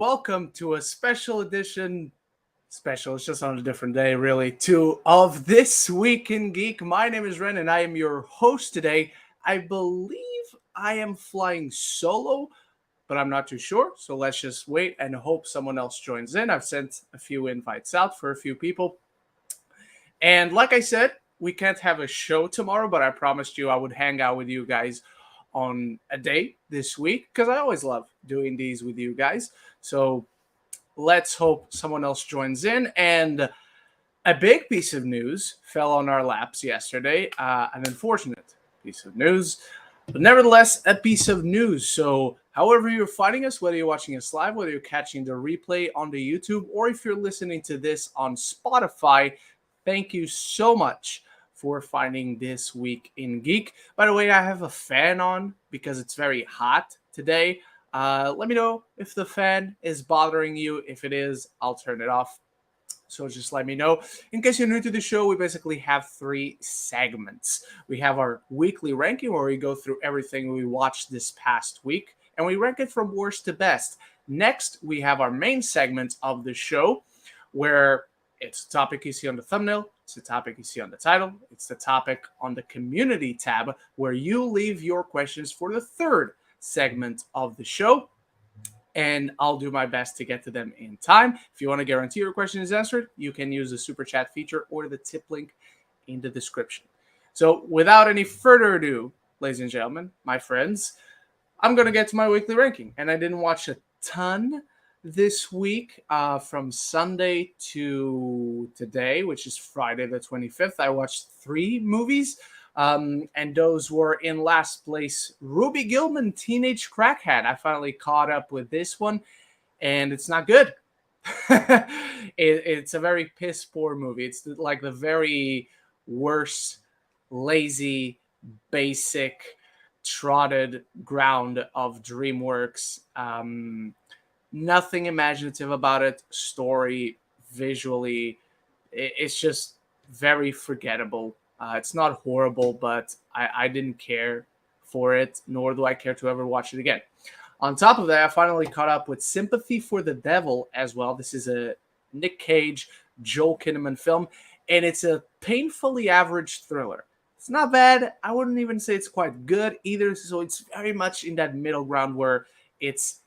welcome to a special edition. Special, it's just on a different day, really, of This Week in Geek. My name is Ren, and I am your host today. I believe I am flying solo, but I'm not too sure. So let's just wait and hope someone else joins in. I've sent a few invites out for a few people. And like I said, we can't have a show tomorrow, but I promised you I would hang out with you guys on a day this week because I always love doing these with you guys. So let's hope someone else joins in. And a big piece of news fell on our laps yesterday, an unfortunate piece of news, but nevertheless, a piece of news. So, however you're finding us, whether you're watching us live, whether you're catching the replay on the YouTube, or if you're listening to this on Spotify, thank you so much for finding This Week in Geek. By the way, I have a fan on because it's very hot today. Let me know if the fan is bothering you. If it is, I'll turn it off. So just let me know. In case you're new to the show, we basically have 3 segments. We have our weekly ranking where we go through everything we watched this past week, and we rank it from worst to best. Next, we have our main segment of the show where it's a topic you see on the thumbnail, it's a topic you see on the title, it's the topic on the community tab where you leave your questions for the third segment of the show, and I'll do my best to get to them in time. If you want to guarantee your question is answered, you can use the SuperChat feature or the tip link in the description. So without any further ado, ladies and gentlemen, my friends, I'm going to get to my weekly ranking. And I didn't watch a ton this week from Sunday to today, which is Friday the 25th. I watched 3 movies. And those were in last place, Ruby Gillman, Teenage Crackhead. I finally caught up with this one, and it's not good. It's a very piss poor movie. It's like the very worst, lazy, basic, trotted ground of DreamWorks. Nothing imaginative about it. Story, visually, it's just very forgettable. It's not horrible, but I didn't care for it, nor do I care to ever watch it again. On top of that, I finally caught up with Sympathy for the Devil as well. This is a Nick Cage, Joel Kinnaman film, and it's a painfully average thriller. It's not bad. I wouldn't even say it's quite good either, so it's very much in that middle ground where it's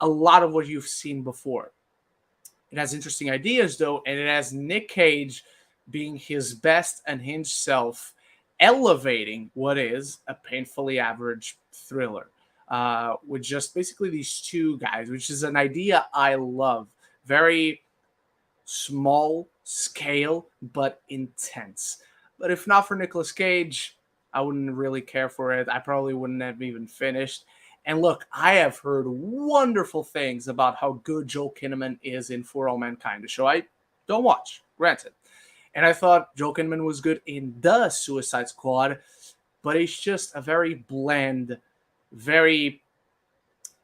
a lot of what you've seen before. It has interesting ideas, though, and it has Nick Cage being his best unhinged self, elevating what is a painfully average thriller with just basically these 2 guys, which is an idea I love. Very small scale, but intense. But if not for Nicolas Cage, I wouldn't really care for it. I probably wouldn't have even finished. And look, I have heard wonderful things about how good Joel Kinnaman is in For All Mankind, a show I don't watch, granted. And I thought Joel Kinnaman was good in The Suicide Squad, but he's just a very bland,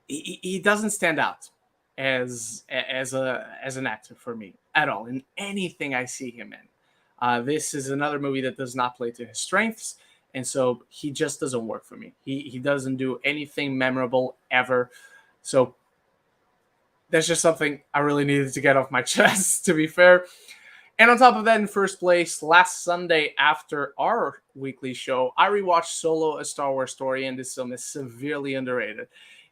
he doesn't stand out as an actor for me at all in anything I see him in. This is another movie that does not play to his strengths, and so he just doesn't work for me. He doesn't do anything memorable ever. So that's just something I really needed to get off my chest, to be fair. And on top of that, in first place, last Sunday after our weekly show, I rewatched Solo, A Star Wars Story, and this film is severely underrated.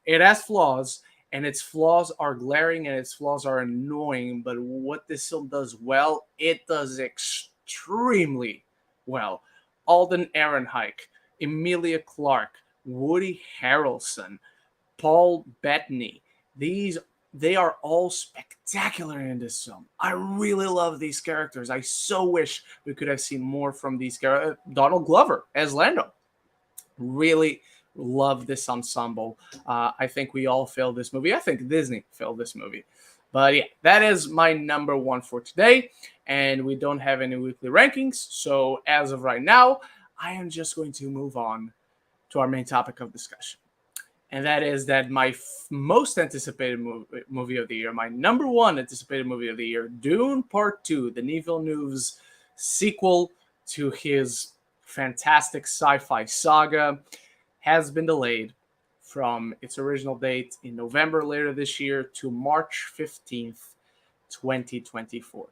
It has flaws, and its flaws are glaring, and its flaws are annoying, but what this film does well, it does extremely well. Alden Ehrenreich, Emilia Clarke, Woody Harrelson, Paul Bettany, they are all spectacular in this film. I really love these characters. I so wish we could have seen more from these characters. Donald Glover as Lando. Really love this ensemble. I think we all failed this movie. I think Disney failed this movie. But yeah, that is my number 1 for today. And we don't have any weekly rankings. So as of right now, I am just going to move on to our main topic of discussion. And that is that my most anticipated movie of the year, my number 1 anticipated movie of the year, Dune Part 2, Denis Villeneuve's sequel to his fantastic sci-fi saga, has been delayed from its original date in November later this year to March 15th, 2024.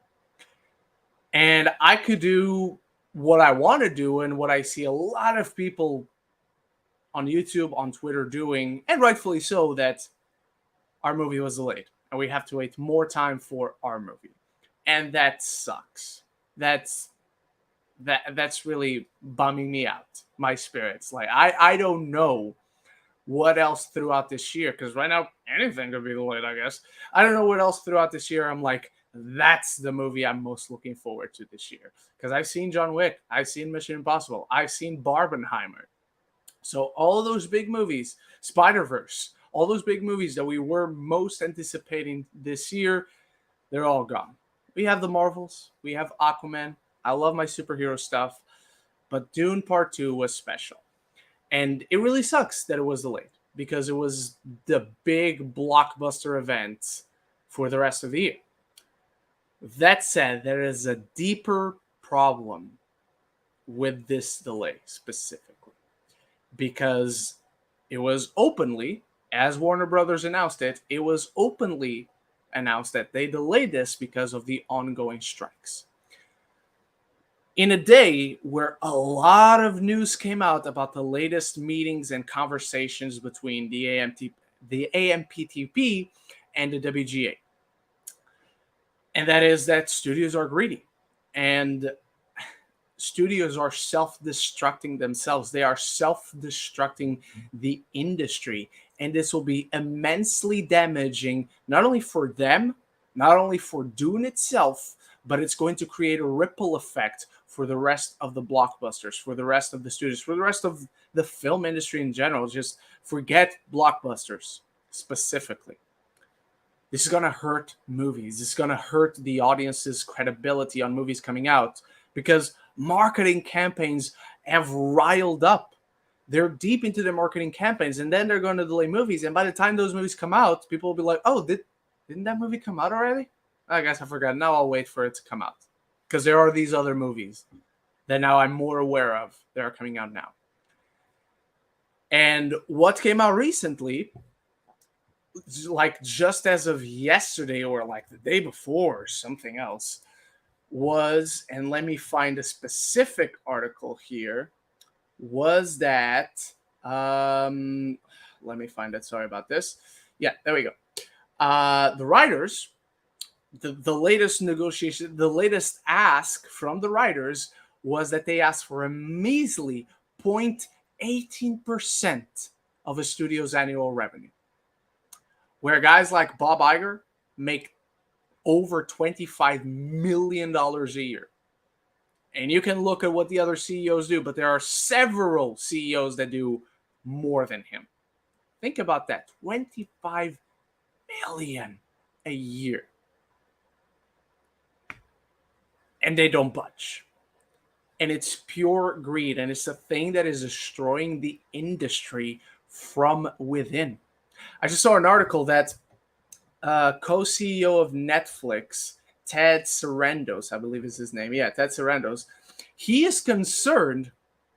And I could do what I want to do and what I see a lot of people on YouTube, on Twitter doing, and rightfully so, that our movie was delayed and we have to wait more time for our movie. And that sucks. That's really bumming me out, my spirits. Like I don't know what else throughout this year, because right now anything could be delayed, I guess. I don't know what else throughout this year I'm like, that's the movie I'm most looking forward to this year. Because I've seen John Wick, I've seen Mission Impossible, I've seen Barbenheimer. So all those big movies, Spider-Verse, all those big movies that we were most anticipating this year, they're all gone. We have the Marvels, we have Aquaman. I love my superhero stuff, but Dune Part 2 was special. And it really sucks that it was delayed because it was the big blockbuster event for the rest of the year. That said, there is a deeper problem with this delay specifically because it was openly, as Warner Brothers announced it, it was openly announced that they delayed this because of the ongoing strikes. In a day where a lot of news came out about the latest meetings and conversations between the AMPTP and the WGA. And that is that studios are greedy. And studios are self-destructing themselves. They are self-destructing the industry. And this will be immensely damaging, not only for them, not only for Dune itself, but it's going to create a ripple effect for the rest of the blockbusters, for the rest of the studios, for the rest of the film industry in general. Just forget blockbusters specifically. This is going to hurt movies. This is going to hurt the audience's credibility on movies coming out because marketing campaigns have riled up. They're deep into their marketing campaigns, and then they're going to delay movies. And by the time those movies come out, people will be like, oh, didn't that movie come out already? I guess I forgot. Now I'll wait for it to come out. Because there are these other movies that now I'm more aware of that are coming out now. And what came out recently, like just as of yesterday or like the day before or something else, was, and let me find a specific article here, was that, let me find it. Sorry about this. Yeah, there we go. The writers, the latest negotiation, the latest ask from the writers was that they asked for a measly 0.18% of a studio's annual revenue. Where guys like Bob Iger make over $25 million a year. And you can look at what the other CEOs do, but there are several CEOs that do more than him. Think about that. $25 million a year. And they don't budge. And it's pure greed. And it's a thing that is destroying the industry from within. I just saw an article that co-CEO of Netflix, Ted Sarandos, I believe is his name. Yeah, Ted Sarandos. He is concerned,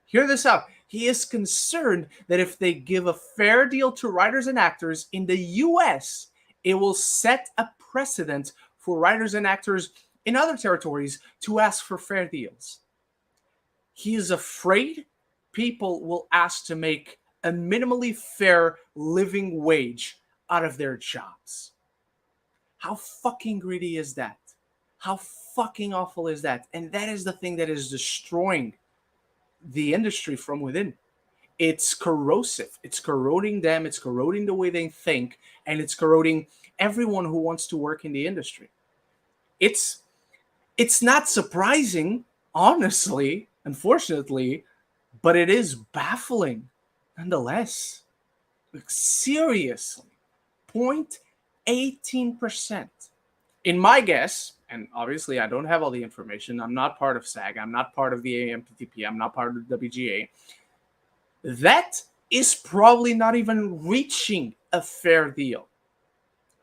hear this out, he is concerned that if they give a fair deal to writers and actors in the US, it will set a precedent for writers and actors in other territories to ask for fair deals. He is afraid people will ask to make a minimally fair living wage out of their jobs. How fucking greedy is that? How fucking awful is that? And that is the thing that is destroying the industry from within. It's corrosive. It's corroding them. It's corroding the way they think. And it's corroding everyone who wants to work in the industry. It's not surprising, honestly, unfortunately, but it is baffling nonetheless. Like, seriously, 0.18%. In my guess, and obviously I don't have all the information, I'm not part of SAG, I'm not part of the AMPTP, I'm not part of the WGA, that is probably not even reaching a fair deal.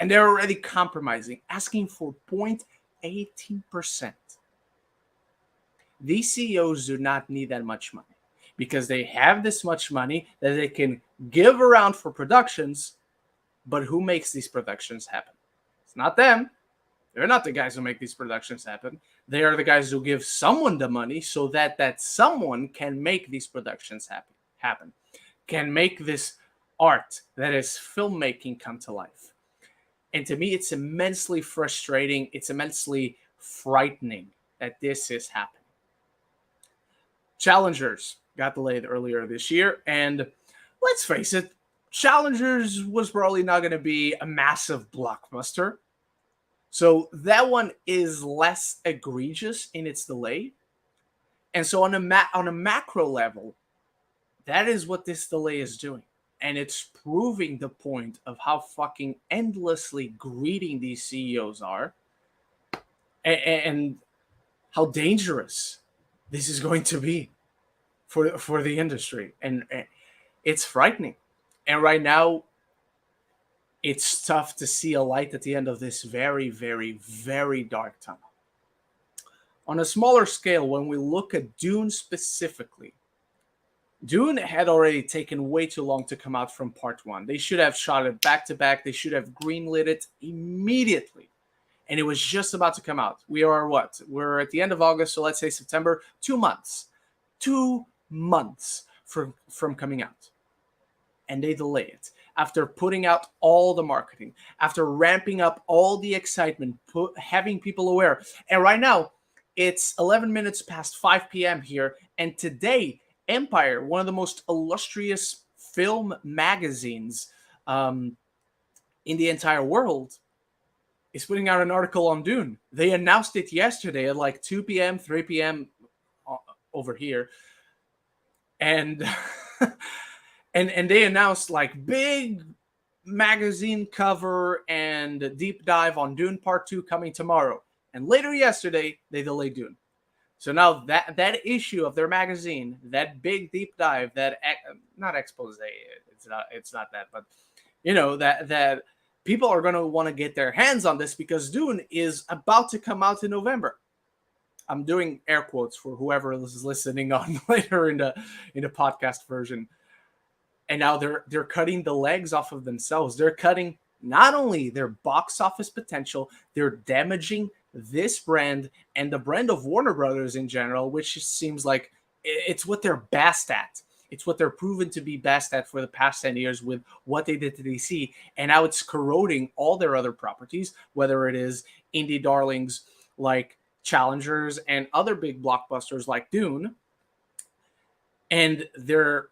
And they're already compromising, asking for 0.18%. These CEOs do not need that much money. because they have this much money that they can give around for productions. But who makes these productions happen? It's not them. They're not the guys who make these productions happen. They are the guys who give someone the money so that that someone can make these productions happen, can make this art that is filmmaking come to life. And to me, it's immensely frustrating. It's immensely frightening that this is happening. Challengers got delayed earlier this year, and let's face it, Challengers was probably not going to be a massive blockbuster. So that one is less egregious in its delay. And so on a macro level, that is what this delay is doing. And it's proving the point of how fucking endlessly greedy these CEOs are, and how dangerous this is going to be for the industry. And it's frightening. And right now, it's tough to see a light at the end of this very, very, very dark tunnel. On a smaller scale, when we look at Dune specifically, Dune had already taken way too long to come out from part one. They should have shot it back to back. They should have greenlit it immediately. And it was just about to come out. We are what? We're at the end of August, so let's say September. 2 months. 2 months from coming out. And they delay it. After putting out all the marketing, after ramping up all the excitement, having people aware. And right now, it's 11 minutes past 5 p.m. here. And today, Empire, one of the most illustrious film magazines in the entire world, is putting out an article on Dune. They announced it yesterday at like 2 p.m., 3 p.m. over here. And and they announced like big magazine cover and deep dive on Dune Part 2 coming tomorrow. And later yesterday, they delayed Dune. So now that issue of their magazine, that big deep dive, that not expose, it's not that, but you know that people are going to want to get their hands on this because Dune is about to come out in November. I'm doing air quotes for whoever is listening on later in the podcast version. And now they're cutting the legs off of themselves. They're cutting not only their box office potential, they're damaging this brand and the brand of Warner Brothers in general, which seems like it's what they're best at. It's what they're proven to be best at for the past 10 years with what they did to DC. And now it's corroding all their other properties, whether it is indie darlings like Challengers and other big blockbusters like Dune. And they're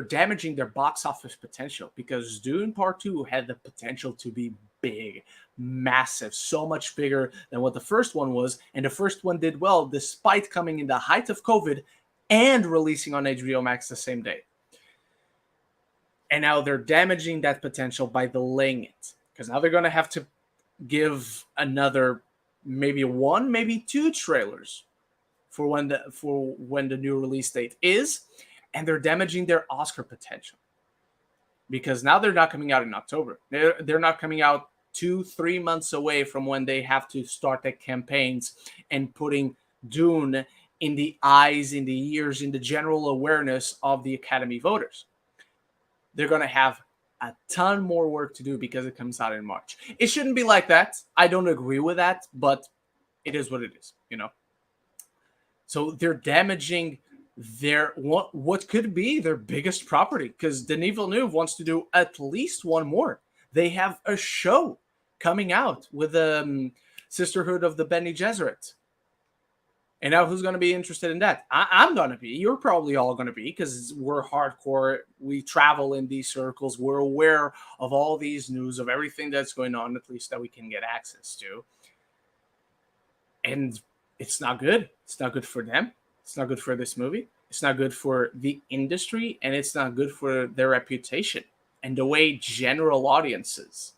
damaging their box office potential because Dune Part 2 had the potential to be big, massive, so much bigger than what the first one was. And the first one did well despite coming in the height of COVID and releasing on HBO Max the same day. And now they're damaging that potential by delaying it because now they're going to have to give another maybe 1, maybe 2 trailers for when the new release date is. And they're damaging their Oscar potential because now they're not coming out in October. They're not coming out 2-3 months away from when they have to start their campaigns and putting Dune in the eyes, in the ears, in the general awareness of the Academy voters. They're going to have a ton more work to do because it comes out in March. It shouldn't be like that. I don't agree with that, but it is what it is, you know. So they're damaging their what could be their biggest property because Denis Villeneuve wants to do at least one more. They have a show coming out with the Sisterhood of the Bene Gesserit. And now who's going to be interested in that? I'm going to be. You're probably all going to be because we're hardcore. We travel in these circles. We're aware of all these news, of everything that's going on, at least that we can get access to. And it's not good. It's not good for them. It's not good for this movie. It's not good for the industry, and it's not good for their reputation and the way general audiences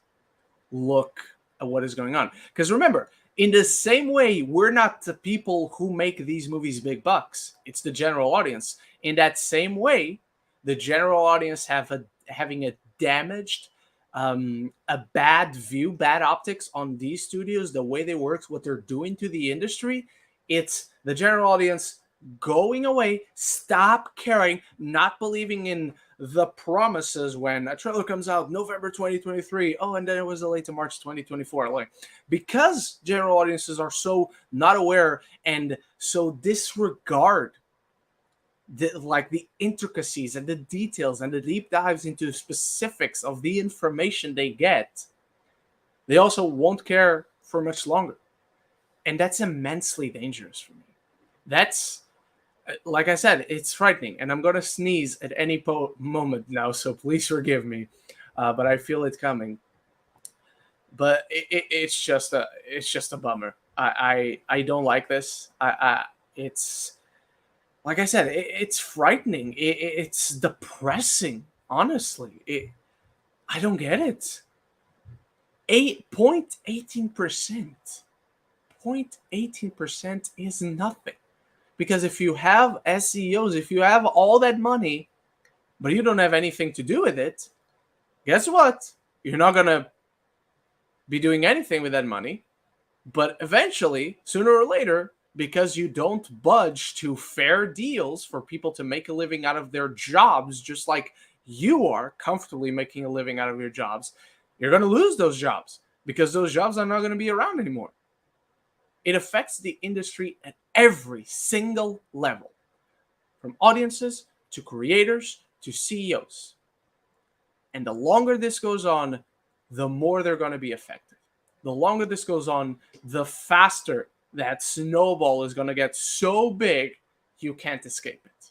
look at what is going on. Because remember, in the same way, we're not the people who make these movies big bucks. It's the general audience. In that same way, the general audience having a damaged, a bad view, bad optics on these studios, the way they work, what they're doing to the industry. It's the general audience going away. Stop caring, not believing in the promises when a trailer comes out November 2023. Oh, and then it was delayed to March 2024. Like, because general audiences are so not aware and so disregard the intricacies and the details and the deep dives into specifics of the information they get, they also won't care for much longer. And that's immensely dangerous for me. That's, like I said, it's frightening, and I'm gonna sneeze at any moment now, so please forgive me. But I feel it coming. But it's just a bummer. I don't like this. It's like I said, it's frightening. It's depressing. Honestly, I don't get it. 8.18%. 0.18% is nothing. Because if you have SEOs, if you have all that money, but you don't have anything to do with it, guess what? You're not going to be doing anything with that money. But eventually, sooner or later, because you don't budge to fair deals for people to make a living out of their jobs, just like you are comfortably making a living out of your jobs, you're going to lose those jobs because those jobs are not going to be around anymore. It affects the industry at every single level, from audiences to creators to CEOs. And the longer this goes on, the more they're going to be affected. The longer this goes on, the faster that snowball is going to get so big you can't escape it.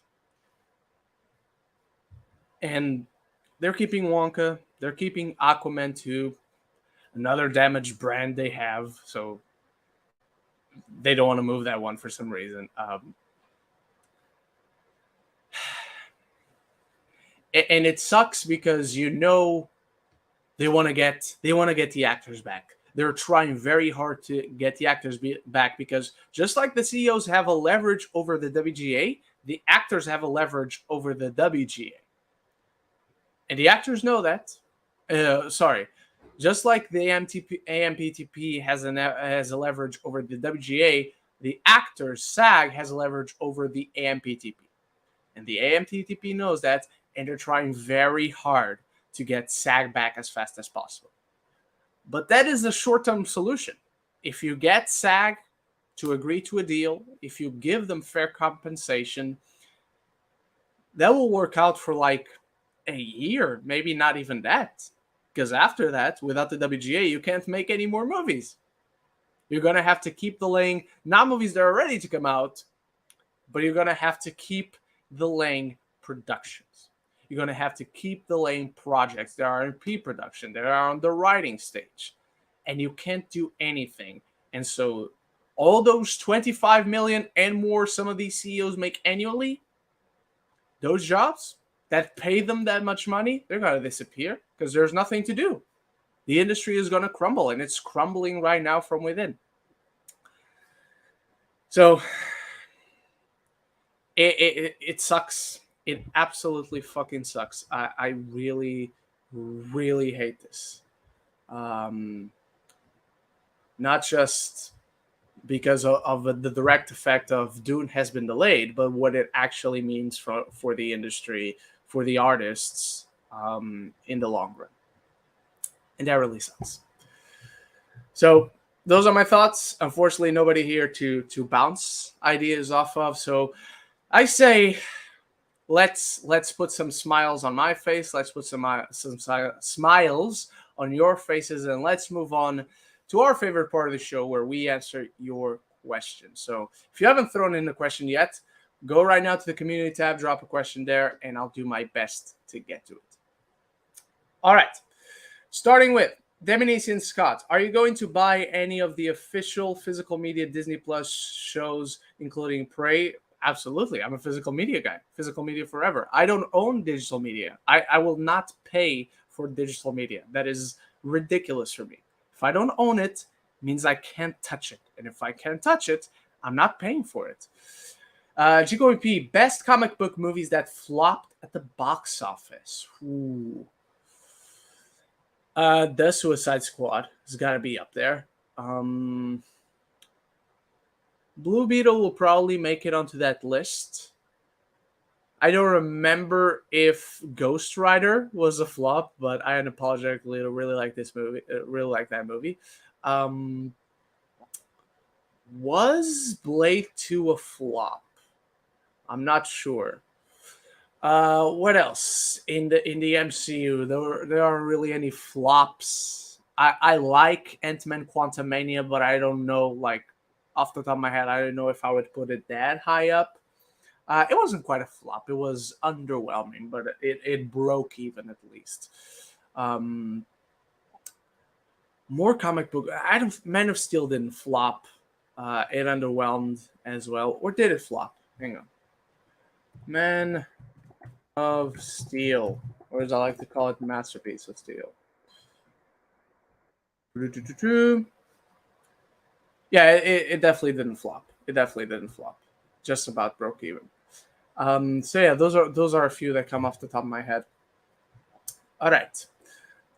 And they're keeping Wonka, they're keeping Aquaman 2, another damaged brand they have, so they don't want to move that one for some reason. And it sucks because they want to get the actors back. They're trying very hard to get the actors back because just like the CEOs have a leverage over the WGA, the actors have a leverage over the WGA. And the actors know that. Just like the AMPTP has a leverage over the WGA, the actors SAG has a leverage over the AMPTP. And the AMPTP knows that, and they're trying very hard to get SAG back as fast as possible. But that is a short-term solution. If you get SAG to agree to a deal, if you give them fair compensation, that will work out for like a year, maybe not even that. Because after that, without the WGA, you can't make any more movies. You're going to have to keep delaying, not movies that are ready to come out, but you're going to have to keep delaying productions. You're going to have to keep delaying projects that are in pre-production, that are on the writing stage. And you can't do anything. And so all those 25 million and more some of these CEOs make annually, those jobs that pay them that much money, they're going to disappear because there's nothing to do. The industry is going to crumble, and it's crumbling right now from within. So it sucks. It absolutely fucking sucks. I really, really hate this. Not just because of the direct effect of Dune has been delayed, but what it actually means for the industry, for the artists in the long run. And that really sucks. So those are my thoughts. Unfortunately, nobody here to bounce ideas off of. So I say let's put some smiles on my face. Let's put some smiles on your faces, and let's move on to our favorite part of the show where we answer your questions. So if you haven't thrown in a question yet, go right now to the community tab, drop a question there, and I'll do my best to get to it. All right. Starting with Deminesian Scott, are you going to buy any of the official physical media Disney Plus shows, including Prey? Absolutely. I'm a physical media guy. Physical media forever. I don't own digital media. I will not pay for digital media. That is ridiculous for me. If I don't own it, it means I can't touch it. And if I can't touch it, I'm not paying for it. GKOP, best comic book movies that flopped at the box office. Ooh. The Suicide Squad has got to be up there. Blue Beetle will probably make it onto that list. I don't remember if Ghost Rider was a flop, but I unapologetically really like this movie. Really like that movie. Um, was Blade 2 a flop? I'm not sure. What else in the MCU? There aren't really any flops. I like Ant-Man Quantumania, but I don't know, like, off the top of my head, I don't know if I would put it that high up. It wasn't quite a flop. It was underwhelming, but it broke even at least. Um, More comic book. I don't. Man of Steel didn't flop. It underwhelmed as well, or did it flop? Hang on. Man of Steel, or as I like to call it, Masterpiece of Steel. Yeah, it definitely didn't flop. It definitely didn't flop. Just about broke even. So yeah, those are a few that come off the top of my head. All right.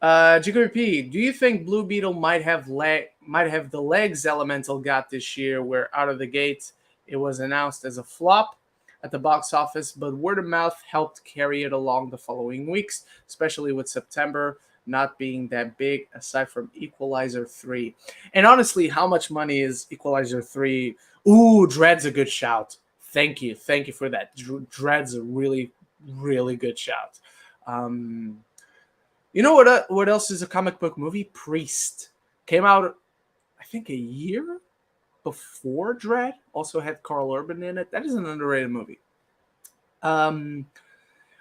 GKP, do you think Blue Beetle might have the legs Elemental got this year, where out of the gate it was announced as a flop at the box office, but word of mouth helped carry it along the following weeks, especially with September not being that big, aside from Equalizer 3. And honestly, how much money is Equalizer 3? Ooh, Dread's a good shout. Thank you for that. Dread's a really, really good shout. Um, you know what else is a comic book movie? Priest came out, I think, a year before Dread. Also had Carl Urban in it. That is an underrated movie. Um,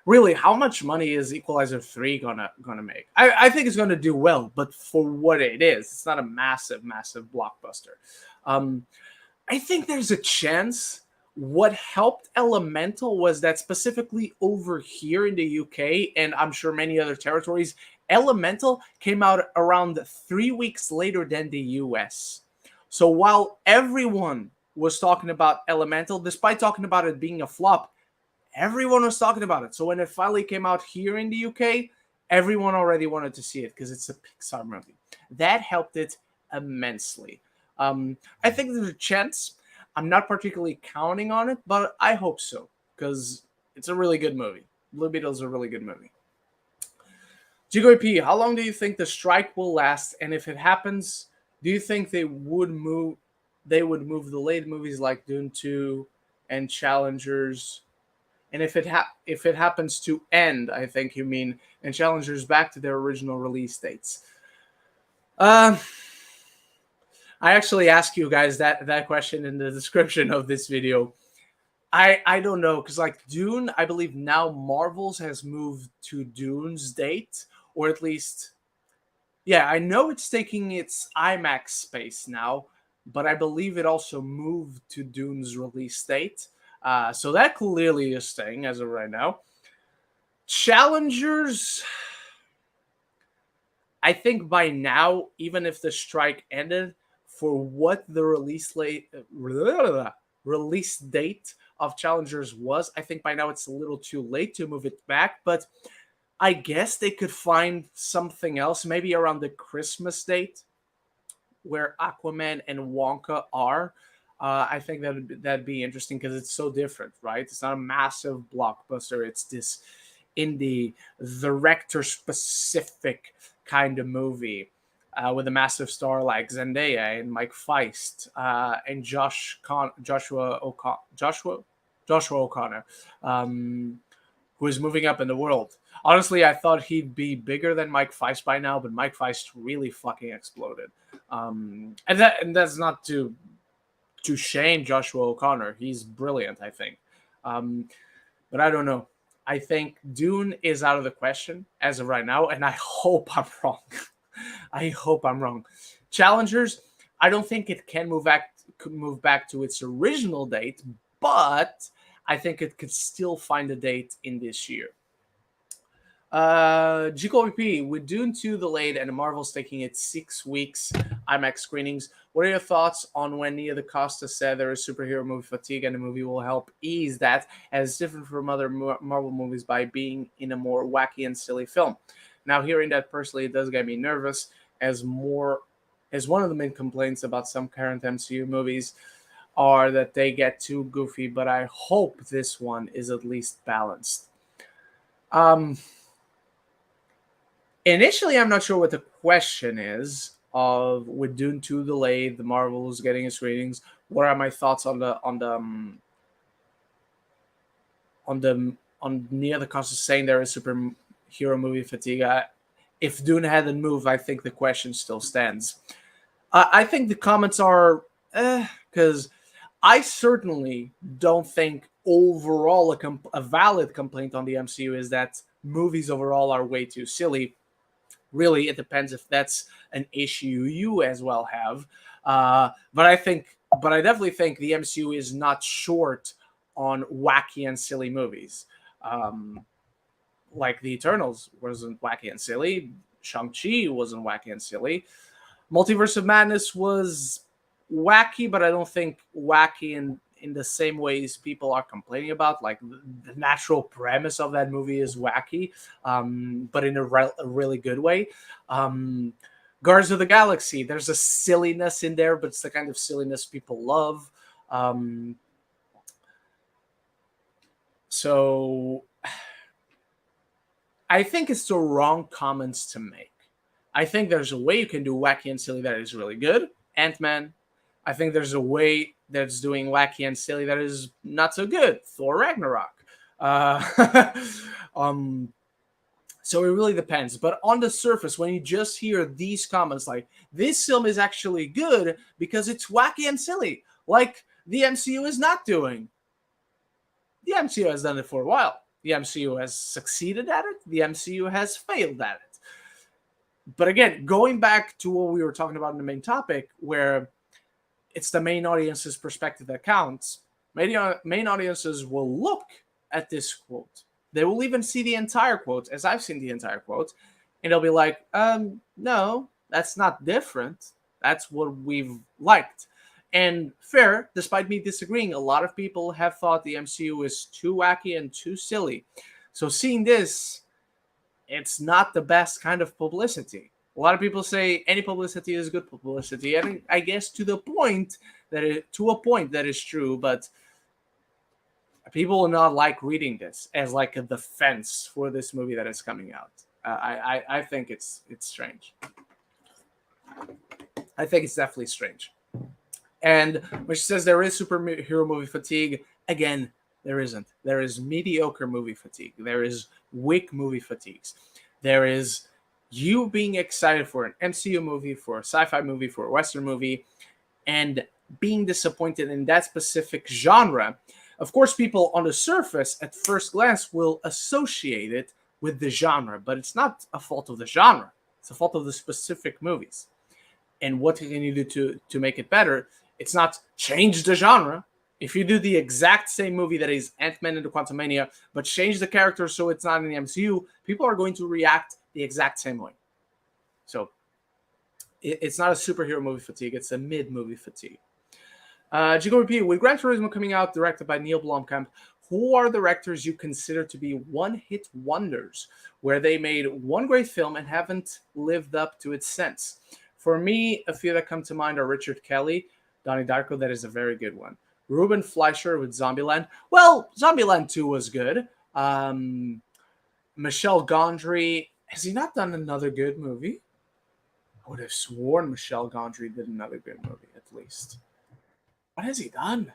really, how much money is Equalizer 3 gonna make? I think it's gonna do well, but for what it is, it's not a massive blockbuster. Um, I think there's a chance. What helped Elemental was that specifically over here in the UK, and I'm sure many other territories, Elemental came out around 3 weeks later than the US. So while everyone was talking about Elemental, despite talking about it being a flop, everyone was talking about it. So when it finally came out here in the UK, everyone already wanted to see it because it's a Pixar movie. That helped it immensely. I think there's a chance. I'm not particularly counting on it, but I hope so because it's a really good movie. Blue Beetle's a really good movie. GGP, how long do you think the strike will last? And if it happens, do you think they would move? They would move the late movies like Dune 2 and Challengers. And if it happens to end, I think you mean, and Challengers back to their original release dates. Uh, I actually asked you guys that question in the description of this video. I don't know, because like Dune, I believe now Marvel's has moved to Dune's date, or at least, yeah, I know it's taking its IMAX space now, but I believe it also moved to Dune's release date. So that clearly is staying as of right now. Challengers, I think by now, even if the strike ended, for what the release date of Challengers was, I think by now it's a little too late to move it back. But I guess they could find something else, maybe around the Christmas date, where Aquaman and Wonka are. I think that'd be interesting because it's so different, right? It's not a massive blockbuster. It's this indie director specific kind of movie with a massive star like Zendaya and Mike Feist and Joshua O'Connor, who is moving up in the world. Honestly, I thought he'd be bigger than Mike Feist by now, but Mike Feist really fucking exploded. And that's not to shame Joshua O'Connor. He's brilliant, I think. But I don't know. I think Dune is out of the question as of right now, and I hope I'm wrong. I hope I'm wrong. Challengers, I don't think it can move back to its original date, but I think it could still find a date in this year. GKOP, with Dune 2 delayed and Marvel's taking its 6 weeks IMAX screenings, what are your thoughts on when Nia DaCosta said there is superhero movie fatigue and the movie will help ease that, as different from other Marvel movies by being in a more wacky and silly film? Now, hearing that personally, it does get me nervous, as one of the main complaints about some current MCU movies are that they get too goofy, but I hope this one is at least balanced. Um, Initially, I'm not sure what the question is of with Dune 2 delayed, the Marvels getting its ratings. What are my thoughts on near the cost of saying there is superhero movie fatigue? If Dune hadn't moved, I think the question still stands. I think the comments are because I certainly don't think overall a valid complaint on the MCU is that movies overall are way too silly. Really, it depends if that's an issue you as well have. But I definitely think the MCU is not short on wacky and silly movies. Um, like the Eternals wasn't wacky and silly. Shang-Chi wasn't wacky and silly. Multiverse of Madness was wacky, but I don't think wacky in the same ways people are complaining about. Like the natural premise of that movie is wacky, but in a really good way. Um, Guardians of the Galaxy, there's a silliness in there, but it's the kind of silliness people love. So I think it's the wrong comments to make. I think there's a way you can do wacky and silly that is really good. Ant-Man. I think there's a way that's doing wacky and silly that is not so good. Thor Ragnarok. Uh, um, so it really depends. But on the surface, when you just hear these comments like, this film is actually good because it's wacky and silly, like the MCU is not doing. The MCU has done it for a while. The MCU has succeeded at it. The MCU has failed at it. But again, going back to what we were talking about in the main topic, where it's the main audience's perspective that counts, main audiences will look at this quote. They will even see the entire quote, as I've seen the entire quote, and they'll be like, no, that's not different. That's what we've liked. And fair, despite me disagreeing, a lot of people have thought the MCU is too wacky and too silly. So seeing this, it's not the best kind of publicity. A lot of people say any publicity is good publicity, and I guess to a point that is true, but people will not like reading this as like a defense for this movie that is coming out. I think it's strange. I think it's definitely strange. And when she says there is superhero movie fatigue, again, there isn't. There is mediocre movie fatigue. There is weak movie fatigues. There is you being excited for an MCU movie, for a sci-fi movie, for a Western movie, and being disappointed in that specific genre. Of course, people on the surface, at first glance, will associate it with the genre, but it's not a fault of the genre. It's a fault of the specific movies. And what can you do to make it better? It's not change the genre. If you do the exact same movie that is Ant-Man and the Quantumania, but change the character so it's not in the MCU, people are going to react the exact same way. So it's not a superhero movie fatigue. It's a mid-movie fatigue. Jigo Repeat, with Gran Turismo coming out directed by Neil Blomkamp, who are directors you consider to be one-hit wonders, where they made one great film and haven't lived up to its sense? For me, a few that come to mind are Richard Kelly, Donnie Darko, that is a very good one. Ruben Fleischer with Zombieland. Well, Zombieland 2 was good. Michel Gondry, has he not done another good movie? I would have sworn Michel Gondry did another good movie, at least. What has he done?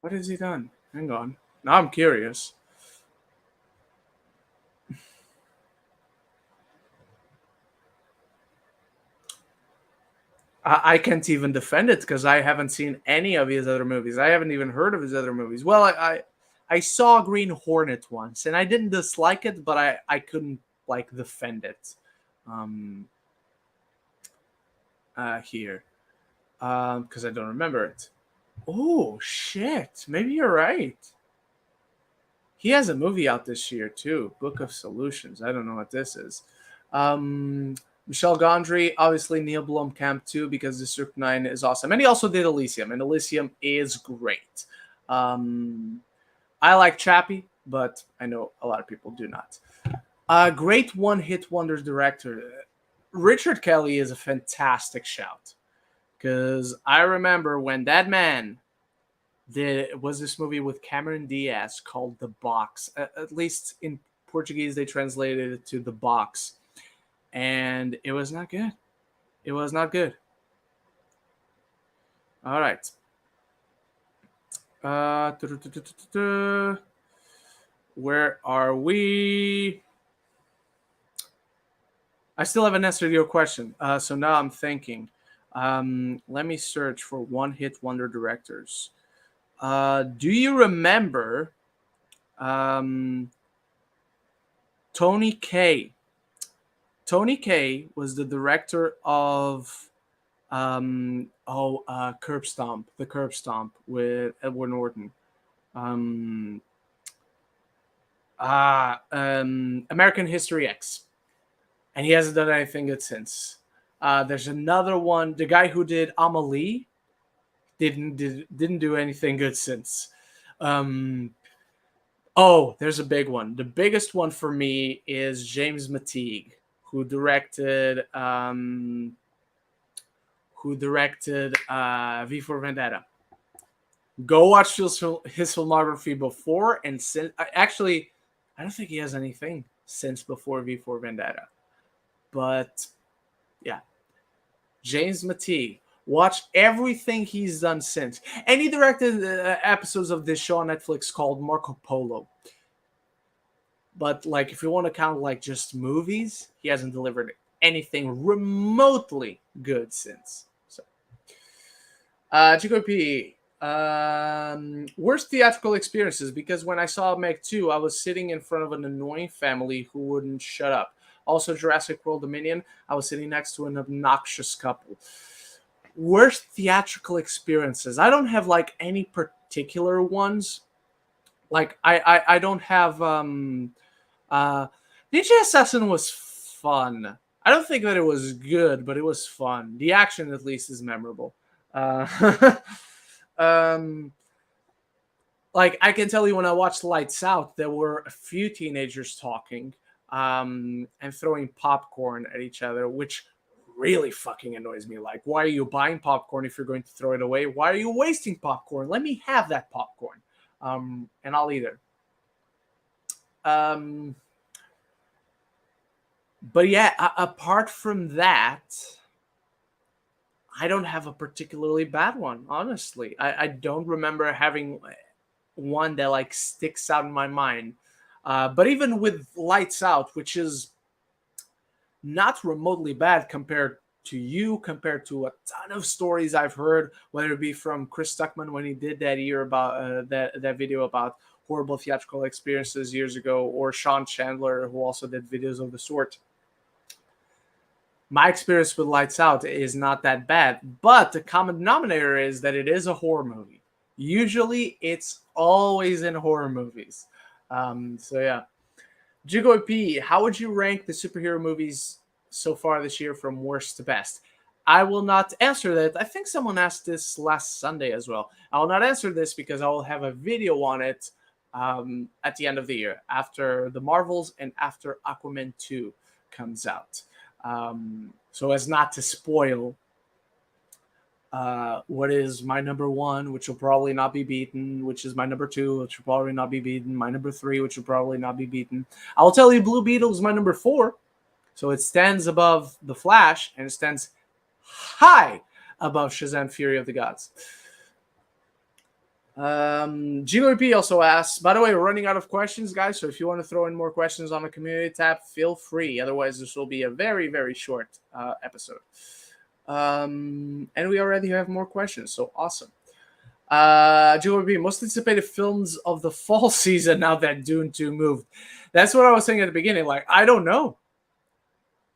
What has he done? Hang on. Now I'm curious. I can't even defend it because I haven't seen any of his other movies. I haven't even heard of his other movies. Well, I saw Green Hornet once, and I didn't dislike it, but I couldn't like defend it. Here, because I don't remember it. Oh shit! Maybe you're right. He has a movie out this year too, Book of Solutions. I don't know what this is. Michel Gondry, obviously Neil Blomkamp too, because District 9 is awesome. And he also did Elysium, and Elysium is great. I like Chappie, but I know a lot of people do not. Great one-hit wonders director. Richard Kelly is a fantastic shout. Because I remember when that man was this movie with Cameron Diaz called The Box. At least in Portuguese, they translated it to The Box. And it was not good. It was not good. All right. Where are we? I still haven't answered your question. So now I'm thinking. Let me search for one-hit wonder directors. Do you remember Tony Kaye? Tony Kaye was the director of Curb Stomp, the Curb Stomp with Edward Norton. American History X, and he hasn't done anything good since. There's another one. The guy who did Amelie didn't do anything good since. There's a big one. The biggest one for me is James Mateague, who directed V for Vendetta. Go watch his filmography before and since. Actually, I don't think he has anything since before V for Vendetta. But yeah, James Mateague. Watch everything he's done since. And he directed episodes of this show on Netflix called Marco Polo. But like, if you want to count like just movies, he hasn't delivered anything remotely good since. So, GKP, worst theatrical experiences, because when I saw Meg 2, I was sitting in front of an annoying family who wouldn't shut up. Also, Jurassic World Dominion, I was sitting next to an obnoxious couple. Worst theatrical experiences. I don't have like any particular ones. Like I don't have Ninja Assassin was fun. I don't think that it was good, but it was fun. The action at least is memorable. Like I can tell you when I watched Lights Out, there were a few teenagers talking and throwing popcorn at each other, which really fucking annoys me. Like, why are you buying popcorn if you're going to throw it away? Why are you wasting popcorn? Let me have that popcorn, and I'll eat it. But yeah, apart from that, I don't have a particularly bad one, honestly. I don't remember having one that like sticks out in my mind. But even with Lights Out, which is not remotely bad compared to a ton of stories I've heard, whether it be from Chris Stuckman when he did that year about that video about horrible theatrical experiences years ago, or Sean Chandler, who also did videos of the sort. My experience with Lights Out is not that bad, but the common denominator is that it is a horror movie. Usually, it's always in horror movies. So yeah. Jigo P, how would you rank the superhero movies so far this year from worst to best? I will not answer that. I think someone asked this last Sunday as well. I will not answer this because I will have a video on it at the end of the year, after the Marvels and after Aquaman 2 comes out. So as not to spoil what is my number one, which will probably not be beaten, which is my number two, which will probably not be beaten, my number three, which will probably not be beaten. I'll tell you Blue Beetle is my number four. So it stands above The Flash, and it stands high above Shazam Fury of the Gods. GOP also asks, by the way, we're running out of questions, guys, so if you want to throw in more questions on the community tab, feel free. Otherwise, this will be a very, very short episode. And we already have more questions, so awesome. GOP, most anticipated films of the fall season now that Dune 2 moved. That's what I was saying at the beginning. Like, I don't know.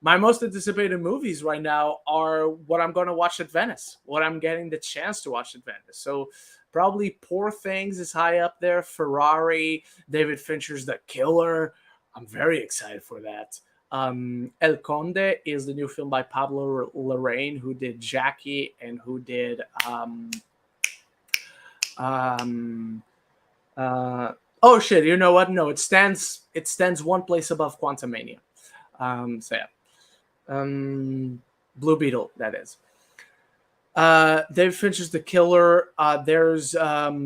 My most anticipated movies right now are what I'm going to watch at Venice, what I'm getting the chance to watch at Venice. So probably Poor Things is high up there. Ferrari, David Fincher's The Killer. I'm very excited for that. El Conde is the new film by Pablo Larraín, who did Jackie and who did oh shit, you know what? No, it stands one place above Quantumania. So yeah. Blue Beetle, that is. David Fincher's The Killer. There's El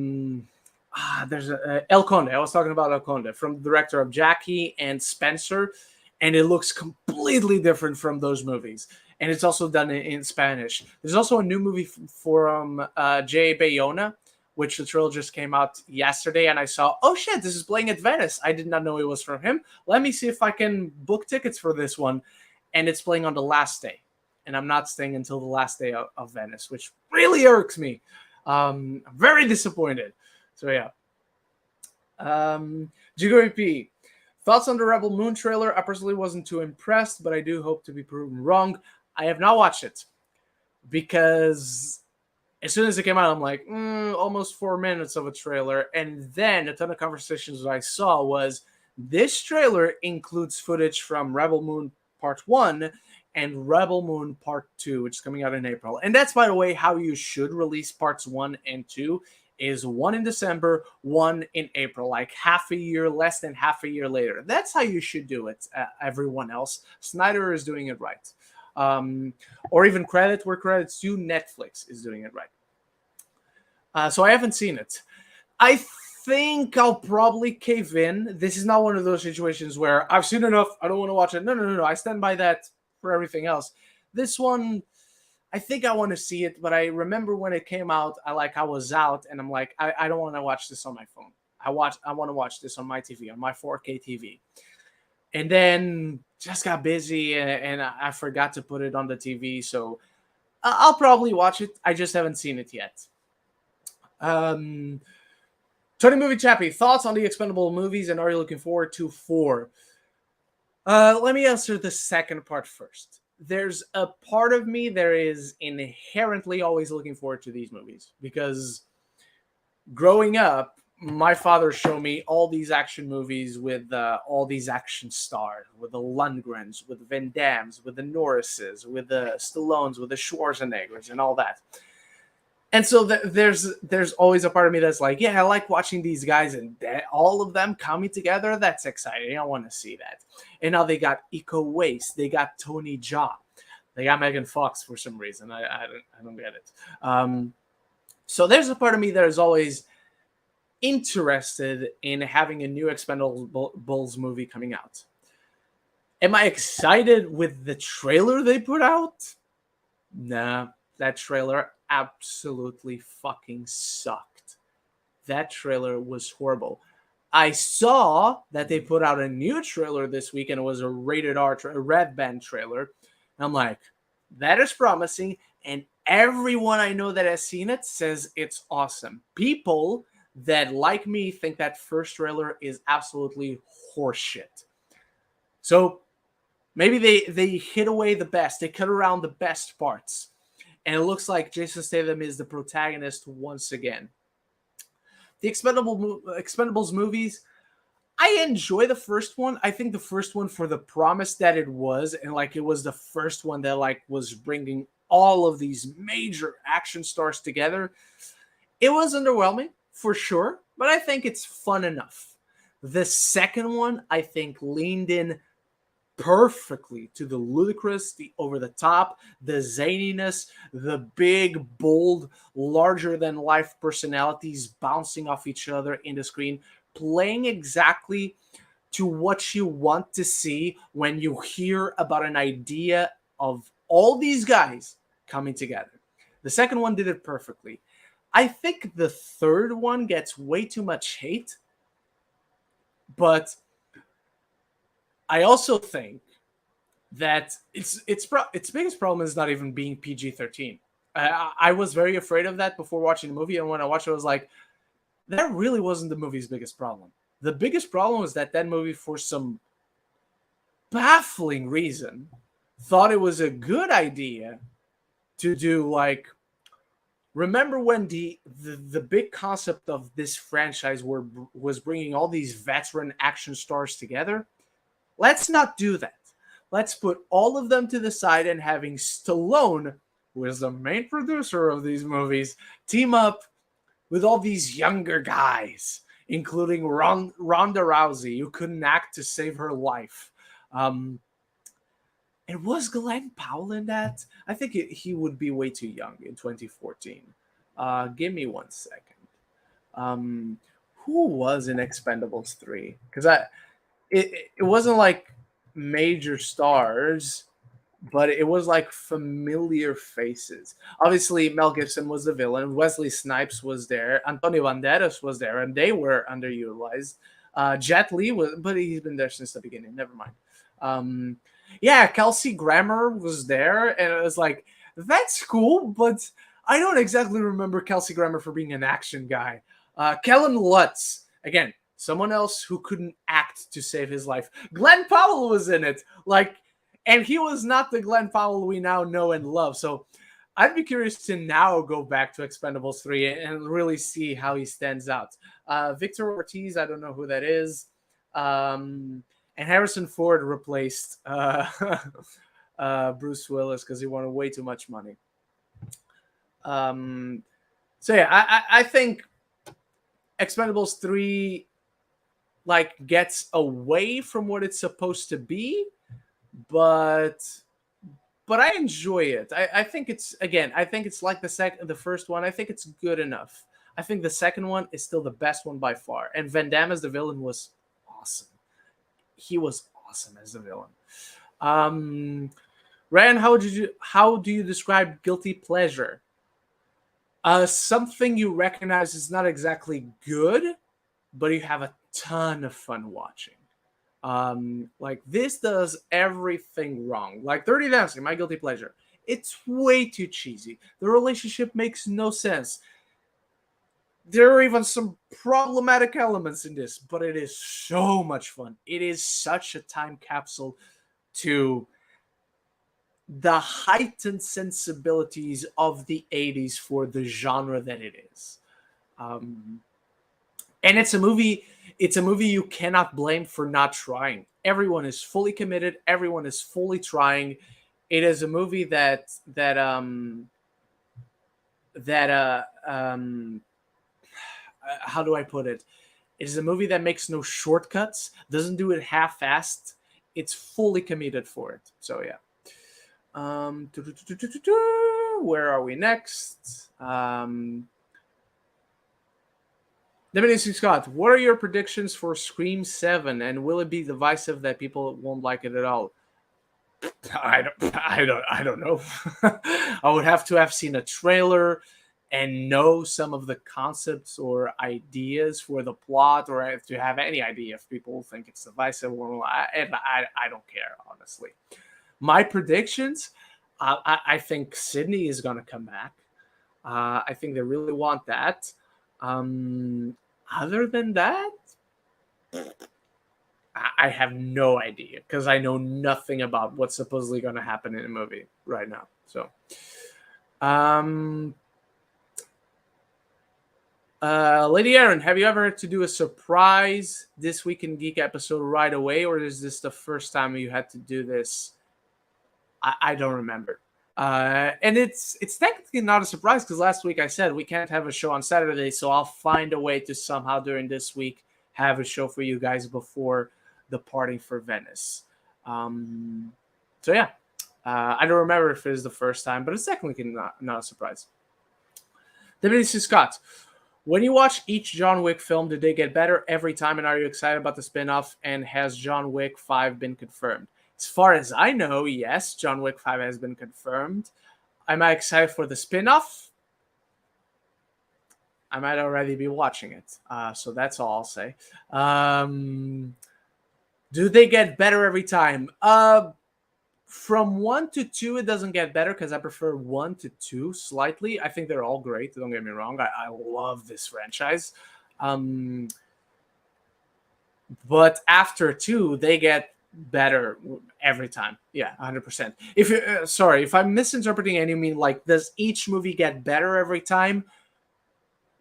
Conde. I was talking about El Conde from the director of Jackie and Spencer, and it looks completely different from those movies. And it's also done in Spanish. There's also a new movie from J. Bayona, which the trailer just came out yesterday, and I saw, oh shit, this is playing at Venice. I did not know it was from him. Let me see if I can book tickets for this one. And it's playing on the last day. And I'm not staying until the last day of Venice, which really irks me. I'm very disappointed. So yeah. GWP. Thoughts on the Rebel Moon trailer? I personally wasn't too impressed, but I do hope to be proven wrong. I have not watched it because as soon as it came out, I'm like, almost 4 minutes of a trailer. And then a ton of conversations that I saw was this trailer includes footage from Rebel Moon Part 1 and Rebel Moon Part 2, which is coming out in April. And that's, by the way, how you should release Parts 1 and 2 is one in December, one in April, like half a year, less than half a year later. That's how you should do it, everyone else. Snyder is doing it right. Or even credit where credit's due, Netflix is doing it right. So I haven't seen it. I think I'll probably cave in. This is not one of those situations where I've seen enough, I don't want to watch it. No. I stand by that for everything else. This one, I think I want to see it, but I remember when it came out, I was out, and I'm like, I don't want to watch this on my phone. I want to watch this on my TV, on my 4K TV. And then just got busy, and I forgot to put it on the TV, so I'll probably watch it. I just haven't seen it yet. Tony Movie Chappie, thoughts on the Expendable movies, and are you looking forward to 4? Let me answer the second part first. There's a part of me that is inherently always looking forward to these movies because growing up, my father showed me all these action movies with all these action stars, with the Lundgrens, with the Van Dammes, with the Norrises, with the Stallones, with the Schwarzeneggers, and all that. And so there's always a part of me that's like, yeah, I like watching these guys and all of them coming together. That's exciting. I want to see that. And now they got Iko Uwais. They got Tony Jaa. They got Megan Fox for some reason. I don't get it. So there's a part of me that is always interested in having a new Expendables movie coming out. Am I excited with the trailer they put out? Nah, that trailer absolutely fucking sucked. That trailer was horrible. I saw that they put out a new trailer this week, and it was a rated R, a Red Band trailer. I'm like, that is promising, and everyone I know that has seen it says it's awesome. People that, like me, think that first trailer is absolutely horseshit. So maybe they hit away the best. They cut around the best parts. And it looks like Jason Statham is the protagonist once again. The Expendables movies, I enjoy the first one. I think the first one, for the promise that it was, and like it was the first one that like was bringing all of these major action stars together, it was underwhelming for sure, but I think it's fun enough. The second one, I think, leaned in perfectly to the ludicrous, the over the top, the zaniness, the big, bold, larger than life personalities bouncing off each other in the screen, playing exactly to what you want to see when you hear about an idea of all these guys coming together. The second one did it perfectly. I think the third one gets way too much hate, but I also think that its biggest problem is not even being PG-13. I was very afraid of that before watching the movie, and when I watched it, I was like, that really wasn't the movie's biggest problem. The biggest problem was that movie, for some baffling reason, thought it was a good idea to do like, remember when the big concept of this franchise was bringing all these veteran action stars together? Let's not do that. Let's put all of them to the side and having Stallone, who is the main producer of these movies, team up with all these younger guys, including Ronda Rousey, who couldn't act to save her life. And was Glenn Powell in that? I think he would be way too young in 2014. Give me 1 second. Um, who was in Expendables 3? Because it wasn't like major stars, but it was like familiar faces. Obviously, Mel Gibson was the villain. Wesley Snipes was there. Antonio Banderas was there, and they were underutilized. Jet Li was, but he's been there since the beginning. Never mind. Um, yeah, Kelsey Grammer was there, and it was like that's cool, but I don't exactly remember Kelsey Grammer for being an action guy. Kellen Lutz, again, someone else who couldn't act to save his life. Glenn Powell was in it, like, and he was not the Glenn Powell we now know and love. So I'd be curious to now go back to Expendables 3 and really see how he stands out. Victor Ortiz, I don't know who that is. And Harrison Ford replaced Bruce Willis because he wanted way too much money. So yeah, I think Expendables 3 like gets away from what it's supposed to be, but I enjoy it. I think it's, again, I think it's like the first one. I think it's good enough. I think the second one is still the best one by far. And Van Damme as the villain was awesome. He was awesome as the villain. Ryan, how do you describe guilty pleasure? Something you recognize is not exactly good, but you have a ton of fun watching. Like this does everything wrong. Like 30 Dancing, my guilty pleasure. It's way too cheesy. The relationship makes no sense. There are even some problematic elements in this, but it is so much fun. It is such a time capsule to the heightened sensibilities of the 80s for the genre that it is. And it's a movie you cannot blame for not trying. Everyone is fully committed, everyone is fully trying. It is a movie how do I put it? It is a movie that makes no shortcuts, doesn't do it half-assed. It's fully committed for it. So yeah. Where are we next? Dominic Scott, what are your predictions for Scream 7, and will it be divisive that people won't like it at all? I don't know. I would have to have seen a trailer and know some of the concepts or ideas for the plot, or have to have any idea if people think it's divisive or I don't care, honestly. My predictions, I think Sydney is going to come back. I think they really want that. Other than that, I have no idea because I know nothing about what's supposedly going to happen in the movie right now. So, Lady Aaron, have you ever had to do a surprise This Week in Geek episode right away, or is this the first time you had to do this? I don't remember. And it's technically not a surprise because last week I said we can't have a show on Saturday, so I'll find a way to somehow during this week have a show for you guys before departing for Venice. So yeah, I don't remember if it is the first time, but it's technically not a surprise. WC Scott, when you watch each John Wick film, did they get better every time, and are you excited about the spin-off, and has John Wick 5 been confirmed? As far as I know, yes, John Wick 5 has been confirmed. Am I excited for the spin-off? I might already be watching it. So that's all I'll say. Do they get better every time? From 1 to 2, it doesn't get better because I prefer 1 to 2 slightly. I think they're all great. Don't get me wrong. I love this franchise. But after 2, they get better every time. Yeah, 100%. If you sorry, if I'm misinterpreting and you mean like does each movie get better every time?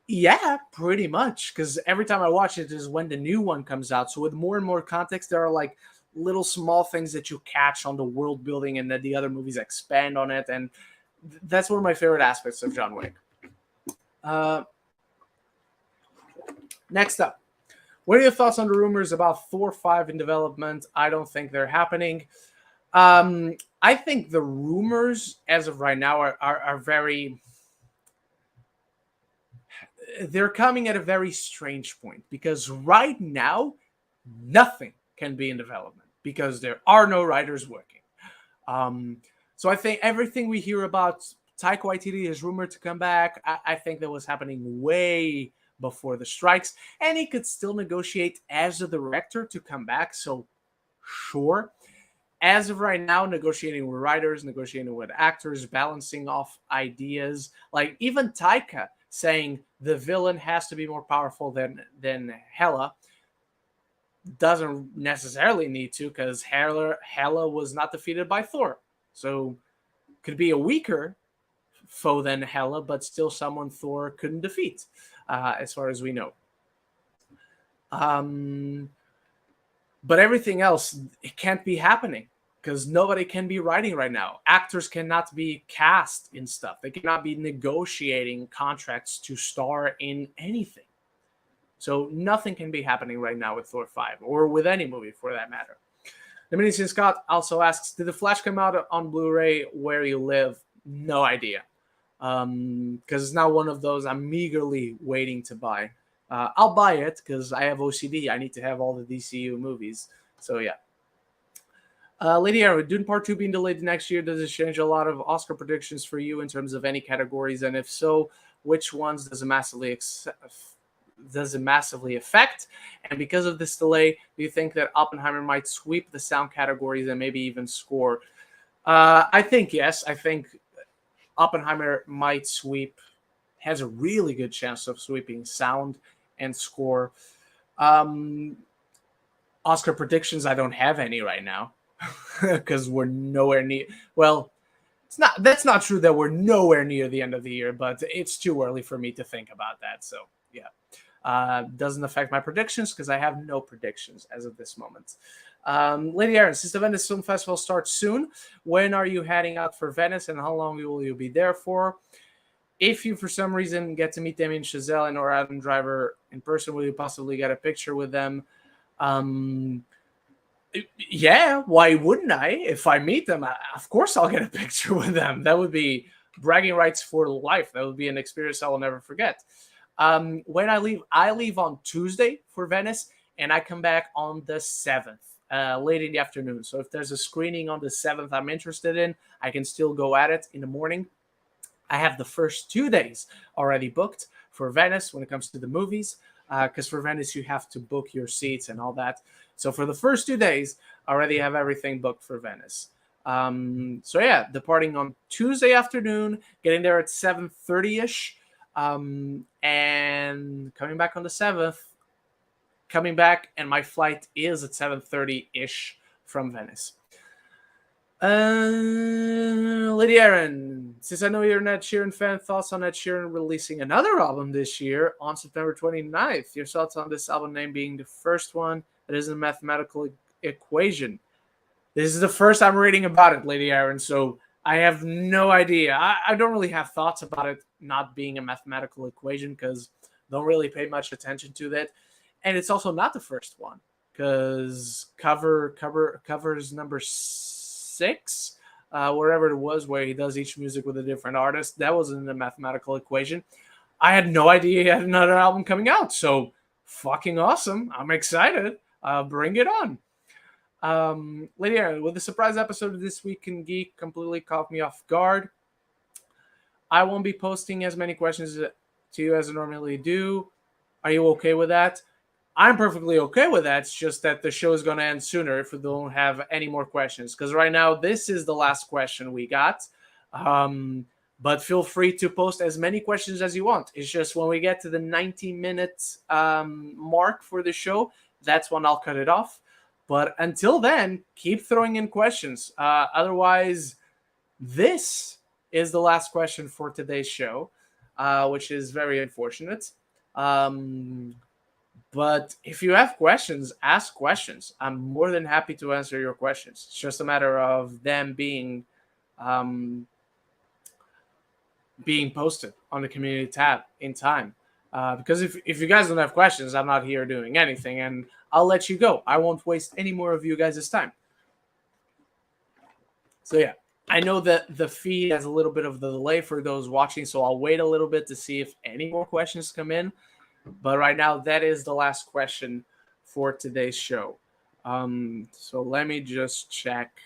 Yeah, pretty much. Because every time I watch it is when the new one comes out. So with more and more context, there are like little small things that you catch on the world building, and that the other movies expand on it, and that's one of my favorite aspects of John Wick. Next up. What are your thoughts on the rumors about Thor 5 in development? I don't think they're happening. I think the rumors as of right now are very, they're coming at a very strange point because right now nothing can be in development because there are no writers working. Um, so I think everything we hear about Taika Waititi is rumored to come back. I think that was happening way before the strikes, and he could still negotiate as a director to come back. So sure. As of right now, negotiating with writers, negotiating with actors, balancing off ideas, like even Taika saying the villain has to be more powerful than Hela doesn't necessarily need to because Hela was not defeated by Thor, so could be a weaker foe than Hela, but still someone Thor couldn't defeat, as far as we know. Um, but everything else, it can't be happening because nobody can be writing right now. Actors cannot be cast in stuff. They cannot be negotiating contracts to star in anything. So nothing can be happening right now with Thor 5 or with any movie for that matter. Dominican Scott also asks, did The Flash come out on Blu-ray where you live? No idea. Because it's not one of those I'm eagerly waiting to buy. I'll buy it because I have OCD. I need to have all the DCU movies. So yeah. Lady Arrow, Dune Part 2 being delayed next year, does it change a lot of Oscar predictions for you in terms of any categories? And if so, which ones does it massively affect? And because of this delay, do you think that Oppenheimer might sweep the sound categories and maybe even score? I think yes. I think Oppenheimer might sweep, has a really good chance of sweeping sound and score. Oscar predictions, I don't have any right now because we're nowhere near. Well, that's not true that we're nowhere near the end of the year, but it's too early for me to think about that. So yeah. Doesn't affect my predictions because I have no predictions as of this moment. Lady Aaron, since the Venice Film Festival starts soon, when are you heading out for Venice and how long will you be there for? If you, for some reason, get to meet Damien Chazelle and or Adam Driver in person, will you possibly get a picture with them? Yeah, why wouldn't I? If I meet them, of course I'll get a picture with them. That would be bragging rights for life. That would be an experience I will never forget. When I leave on Tuesday for Venice, and I come back on the 7th, late in the afternoon. So if there's a screening on the 7th I'm interested in, I can still go at it in the morning. I have the first 2 days already booked for Venice when it comes to the movies, because for Venice you have to book your seats and all that. So for the first 2 days, I already have everything booked for Venice. So yeah, departing on Tuesday afternoon, getting there at 7:30ish. And coming back on the 7th, coming back, and my flight is at 7:30-ish from Venice. Lady Aaron, since I know you're an Ed Sheeran fan, thoughts on Ed Sheeran releasing another album this year on September 29th? Your thoughts on this album name being the first one that isn't a mathematical equation? This is the first I'm reading about it, Lady Aaron, so I have no idea. I don't really have thoughts about it not being a mathematical equation because I don't really pay much attention to that. And it's also not the first one because covers number 6, wherever it was, where he does each music with a different artist. That wasn't a mathematical equation. I had no idea he had another album coming out. So fucking awesome. I'm excited. Bring it on. Lady Aaron, with the surprise episode of This Week in Geek completely caught me off guard. I won't be posting as many questions to you as I normally do. Are you okay with that? I'm perfectly okay with that. It's just that the show is going to end sooner if we don't have any more questions. Because right now, this is the last question we got. But feel free to post as many questions as you want. It's just when we get to the 90-minute mark for the show, that's when I'll cut it off. But until then, keep throwing in questions. Otherwise, this is the last question for today's show, which is very unfortunate. But if you have questions, ask questions. I'm more than happy to answer your questions. It's just a matter of them being posted on the community tab in time. Because if you guys don't have questions, I'm not here doing anything, and I'll let you go. I won't waste any more of you guys' time. So yeah, I know that the feed has a little bit of the delay for those watching, so I'll wait a little bit to see if any more questions come in. But right now, that is the last question for today's show. So let me just check.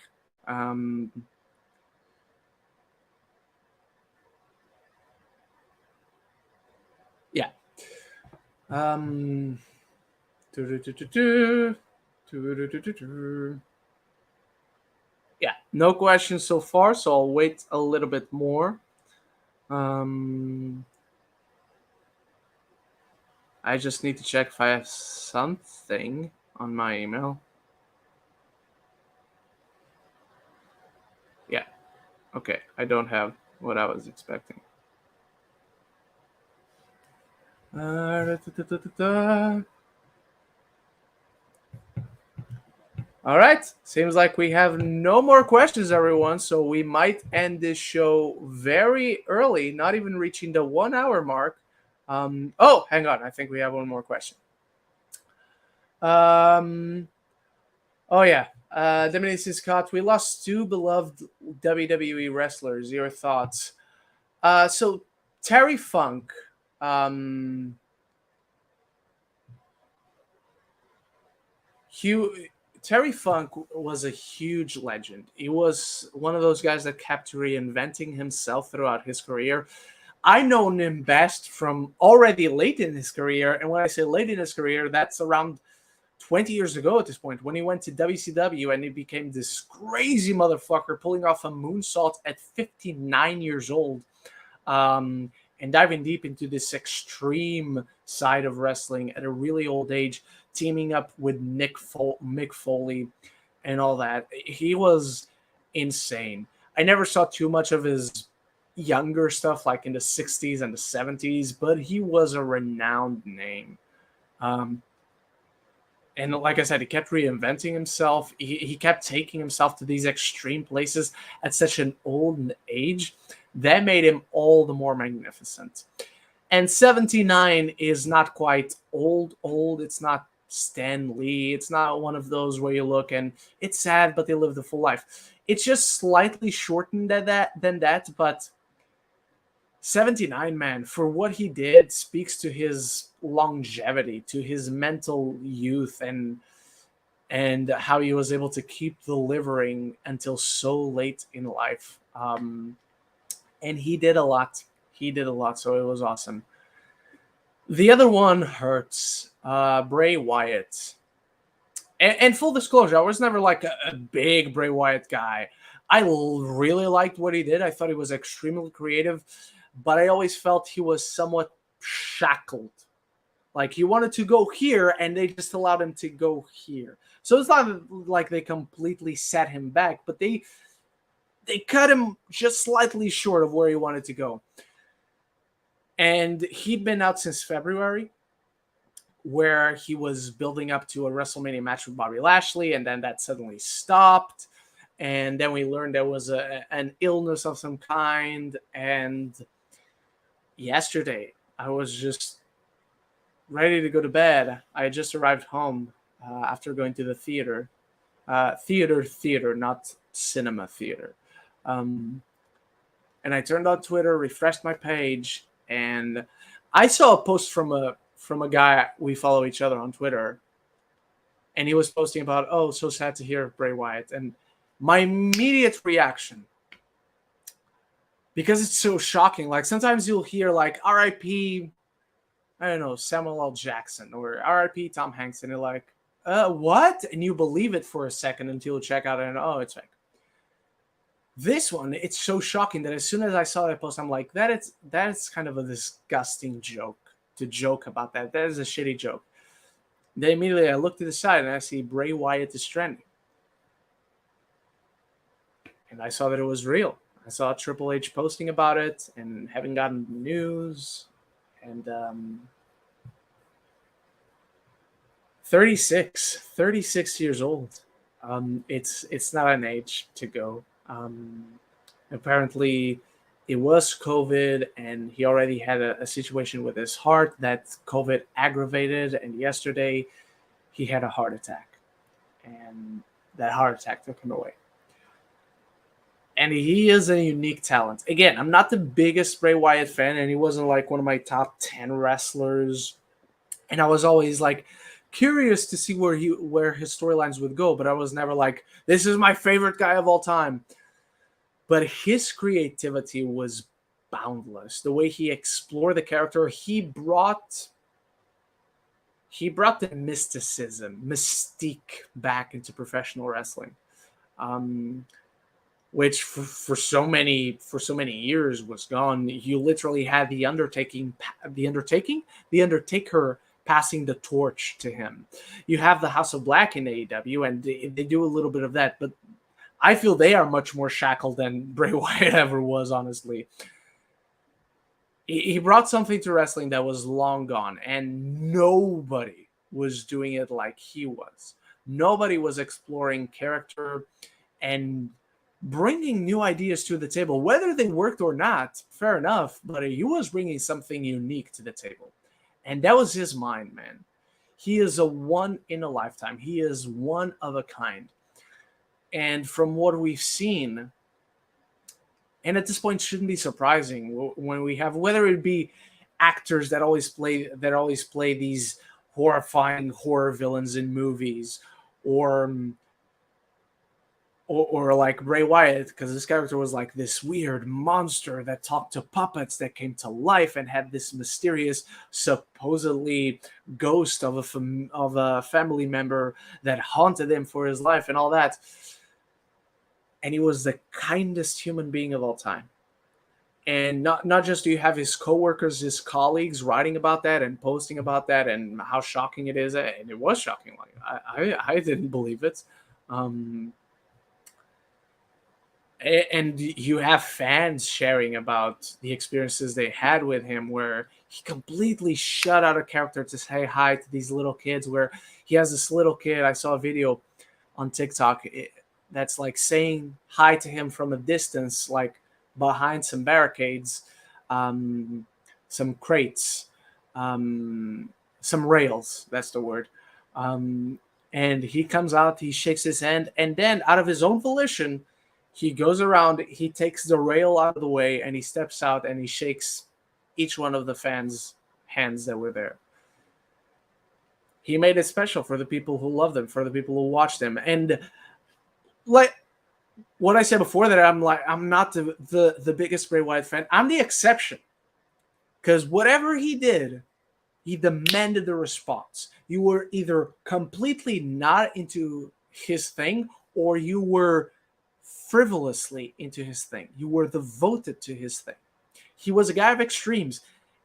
Yeah. Um, yeah, no questions so far, so I'll wait a little bit more. I just need to check if I have something on my email. Yeah. Okay, I don't have what I was expecting. All right. Seems like we have no more questions, everyone. So we might end this show very early, not even reaching the 1 hour mark. Oh, hang on. I think we have one more question. Oh, yeah. Dominic Scott, we lost two beloved WWE wrestlers. Your thoughts? So Terry Funk. Terry Funk was a huge legend. He was one of those guys that kept reinventing himself throughout his career. I know him best from already late in his career. And when I say late in his career, that's around 20 years ago at this point, when he went to WCW and he became this crazy motherfucker pulling off a moonsault at 59 years old. And diving deep into this extreme side of wrestling at a really old age, teaming up with Mick Foley and all that. He was insane. I never saw too much of his younger stuff, like in the 60s and the 70s, but he was a renowned name. And like I said, he kept reinventing himself. He kept taking himself to these extreme places at such an old age. That made him all the more magnificent. And 79 is not quite old. It's not Stan Lee. It's not one of those where you look and it's sad, but they lived a full life. It's just slightly shortened than that, but 79, man, for what he did speaks to his longevity, to his mental youth, and how he was able to keep delivering until so late in life. And he did a lot. So it was awesome. The other one hurts. Bray Wyatt. And full disclosure, I was never like a big Bray Wyatt guy. I really liked what he did. I thought he was extremely creative, but I always felt he was somewhat shackled. Like he wanted to go here, and they just allowed him to go here. So it's not like they completely set him back, but they cut him just slightly short of where he wanted to go. And he'd been out since February, where he was building up to a WrestleMania match with Bobby Lashley, and then that suddenly stopped. And then we learned there was an illness of some kind. And yesterday, I was just ready to go to bed. I had just arrived home after going to the theater. Theater, not cinema theater. And I turned on Twitter, refreshed my page, and I saw a post from a guy we follow each other on Twitter, and he was posting about, oh, so sad to hear of Bray Wyatt. And my immediate reaction, because it's so shocking, like sometimes you'll hear like R.I.P. I don't know, Samuel L. Jackson or R.I.P. Tom Hanks, and you're like, what? And you believe it for a second until you check out and oh, it's fake. This one, it's so shocking that as soon as I saw that post, I'm like, that is kind of a disgusting joke to joke about that. That is a shitty joke. Then immediately I look to the side and I see Bray Wyatt is trending. And I saw that it was real. I saw Triple H posting about it and having gotten news. And 36 years old. It's not an age to go. Apparently, it was COVID, and he already had a situation with his heart that COVID aggravated. And yesterday, he had a heart attack, and that heart attack took him away. And he is a unique talent. Again, I'm not the biggest Bray Wyatt fan, and he wasn't like one of my top 10 wrestlers. And I was always like curious to see where his storylines would go, but I was never like, this is my favorite guy of all time. But his creativity was boundless. The way he explored the character, he brought the mysticism, mystique back into professional wrestling. Um, which for so many years was gone. You literally had the Undertaker passing the torch to him. You have the House of Black in AEW, and they do a little bit of that, but I feel they are much more shackled than Bray Wyatt ever was. Honestly, he brought something to wrestling that was long gone, and nobody was doing it like he was. Nobody was exploring character and bringing new ideas to the table. Whether they worked or not, fair enough, but he was bringing something unique to the table. And that was his mind, man. He is a one in a lifetime. He is one of a kind. And from what we've seen, and at this point shouldn't be surprising when we have, whether it be actors that always play these horrifying horror villains in movies, or or like Bray Wyatt, because this character was like this weird monster that talked to puppets that came to life and had this mysterious, supposedly ghost of a family member that haunted him for his life and all that. And he was the kindest human being of all time. And not just do you have his coworkers, his colleagues writing about that and posting about that and how shocking it is, and it was shocking. Like I didn't believe it. Um, and you have fans sharing about the experiences they had with him, where he completely shut out a character to say hi to these little kids. Where he has this little kid, I saw a video on TikTok, that's like saying hi to him from a distance, like behind some barricades, um, some crates, um, some rails, that's the word. um, and he comes out, he shakes his hand, and then out of his own volition, he goes around, he takes the rail out of the way, and he steps out and he shakes each one of the fans' hands that were there. He made it special for the people who loved him, for the people who watched him. And like what I said before, that I'm not the biggest Bray Wyatt fan. I'm the exception. Because whatever he did, he demanded the response. You were either completely not into his thing, or you were frivolously into his thing. You were devoted to his thing. He was a guy of extremes.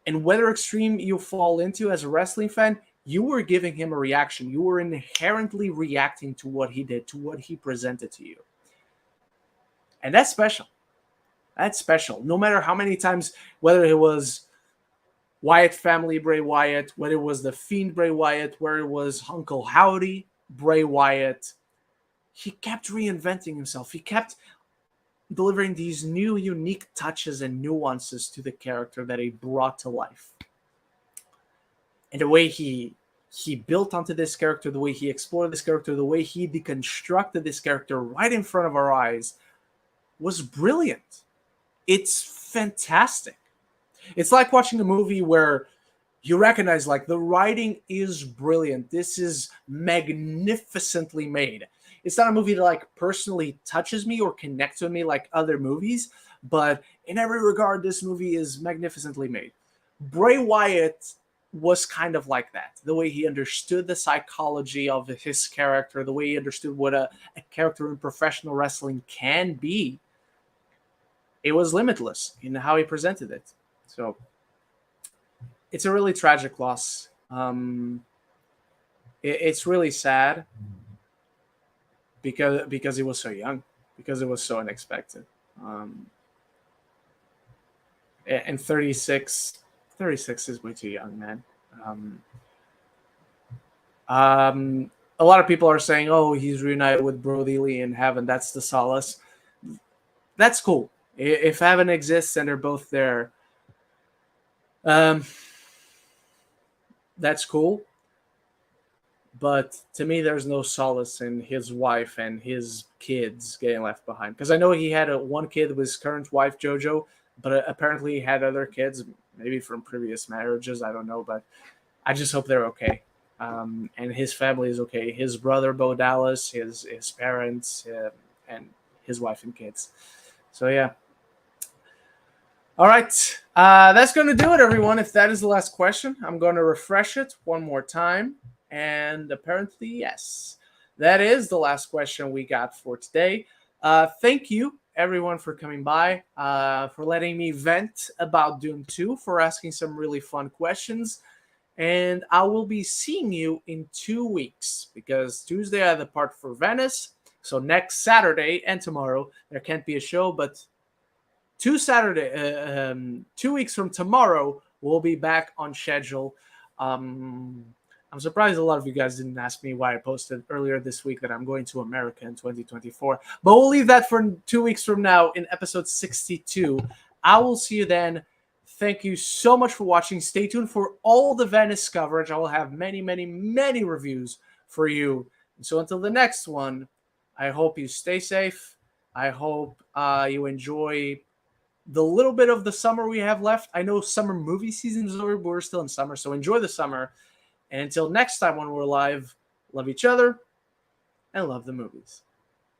And whether extreme you fall into as a wrestling fan, you were giving him a reaction. You were inherently reacting to what he did, to what he presented to you. And that's special. That's special. No matter how many times, whether it was Wyatt family Bray Wyatt, whether it was the Fiend Bray Wyatt, whether it was Uncle Howdy Bray Wyatt, he kept reinventing himself. He kept delivering these new, unique touches and nuances to the character that he brought to life. And the way he built onto this character, the way he explored this character, the way he deconstructed this character right in front of our eyes was brilliant. It's fantastic. It's like watching a movie where you recognize, like, the writing is brilliant. This is magnificently made. It's not a movie that like personally touches me or connects with me like other movies, but in every regard, this movie is magnificently made. Bray Wyatt was kind of like that. The way he understood the psychology of his character, the way he understood what a character in professional wrestling can be, it was limitless in how he presented it. So it's a really tragic loss. It's really sad because he was so young, because it was so unexpected. And 36 is way too young, man. Um, a lot of people are saying, "Oh, he's reunited with Brody Lee in heaven. That's the solace." That's cool. If heaven exists and they're both there, um, that's cool. But to me, there's no solace in his wife and his kids getting left behind. Because I know he had one kid with his current wife, JoJo, but apparently he had other kids, maybe from previous marriages. I don't know, but I just hope they're okay. And his family is okay. His brother, Bo Dallas, his parents, and his wife and kids. So, yeah. All right. That's going to do it, everyone. If that is the last question, I'm going to refresh it one more time. And apparently, yes, that is the last question we got for today. Thank you, everyone, for coming by, for letting me vent about Dune 2, for asking some really fun questions. And I will be seeing you in 2 weeks because Tuesday I depart for Venice. So next Saturday and tomorrow, there can't be a show, but 2 weeks from tomorrow, we'll be back on schedule. I'm surprised a lot of you guys didn't ask me why I posted earlier this week that I'm going to America in 2024. But we'll leave that for 2 weeks from now in episode 62. I will see you then. Thank you so much for watching. Stay tuned for all the Venice coverage. I will have many, many, many reviews for you. And so until the next one, I hope you stay safe. I hope you enjoy the little bit of the summer we have left. I know summer movie season is over, but we're still in summer. So enjoy the summer. And until next time when we're live, love each other and love the movies.